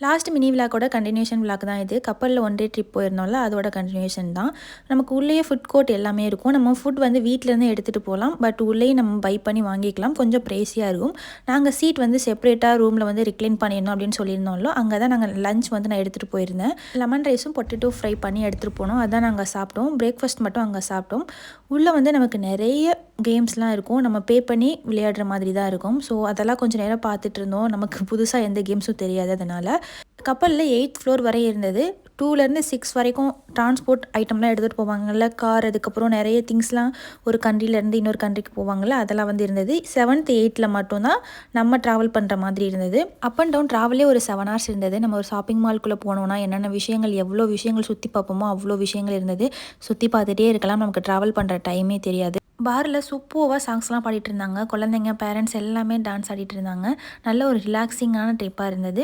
Last mini விளாக்கோட continuation vlog தான் இது. கப்பலில் ஒன் டே ட்ரிப் போயிருந்தோம்ல, அதோட கண்டினியூஷன் தான். நமக்கு உள்ளேயே ஃபுட் கோர்ட் எல்லாமே இருக்கும். நம்ம ஃபுட் வந்து வீட்டிலேருந்து எடுத்துகிட்டு போகலாம். பட் உள்ளேயே நம்ம பை பண்ணி வாங்கிக்கலாம். கொஞ்சம் ப்ரைஸியாக இருக்கும். நாங்கள் சீட் வந்து செப்பரேட்டாக ரூமில் வந்து ரிக்ளைன் பண்ணிடணும் அப்படின்னு சொல்லியிருந்தோம்ல, அங்கே தான் நாங்கள் லஞ்ச் வந்து நான் எடுத்துகிட்டு போயிருந்தேன். லெமன் ரைஸும் பொட்டேட்டோ ஃப்ரை பண்ணி எடுத்துகிட்டு போனோம். அதான் நாங்கள் சாப்பிட்டோம். பிரேக்ஃபாஸ்ட் மட்டும் அங்கே சாப்பிட்டோம். உள்ளே வந்து நமக்கு நிறைய கேம்ஸ்லாம் இருக்கும். நம்ம பே பண்ணி விளையாடுற மாதிரி தான் இருக்கும். ஸோ அதெல்லாம் கொஞ்சம் நேரம் பார்த்துட்டு இருந்தோம். நமக்கு புதுசாக எந்த கேம்ஸும் தெரியாது. அதனால் கப்பலில் 8th ஃப்ளோர் வரை இருந்தது. 2லேருந்து 6 வரைக்கும் டிரான்ஸ்போர்ட் ஐட்டம்லாம் எடுத்துகிட்டு போவாங்கள்ல, கார், அதுக்கப்புறம் நிறைய திங்ஸ்லாம் ஒரு கண்ட்ரிலேருந்து இன்னொரு கண்ட்ரிக்கு போவாங்கள்ல, அதெல்லாம் வந்து இருந்தது. 7th 8th மட்டும்தான் நம்ம ட்ராவல் பண்ணுற மாதிரி இருந்தது. அப் அண்ட் டவுன் ட்ராவலே ஒரு 7 hours இருந்தது. நம்ம ஒரு ஷாப்பிங் மால்குள்ளே போனோம்னா என்னென்ன விஷயங்கள், எவ்வளோ விஷயங்கள் சுற்றி பார்ப்போமோ அவ்வளோ விஷயங்கள் இருந்தது. சுற்றி பார்த்துட்டே இருக்கலாம். நமக்கு ட்ராவல் பண்ணுற டைமே தெரியாது. பாரில் சூப்பராக சாங்ஸ்லாம் பாடிட்டு இருந்தாங்க. குழந்தைங்க, பேரண்ட்ஸ் எல்லாமே டான்ஸ் ஆடிட்டு இருந்தாங்க. நல்ல ஒரு ரிலாக்ஸிங்கான ட்ரிப்பாக இருந்தது.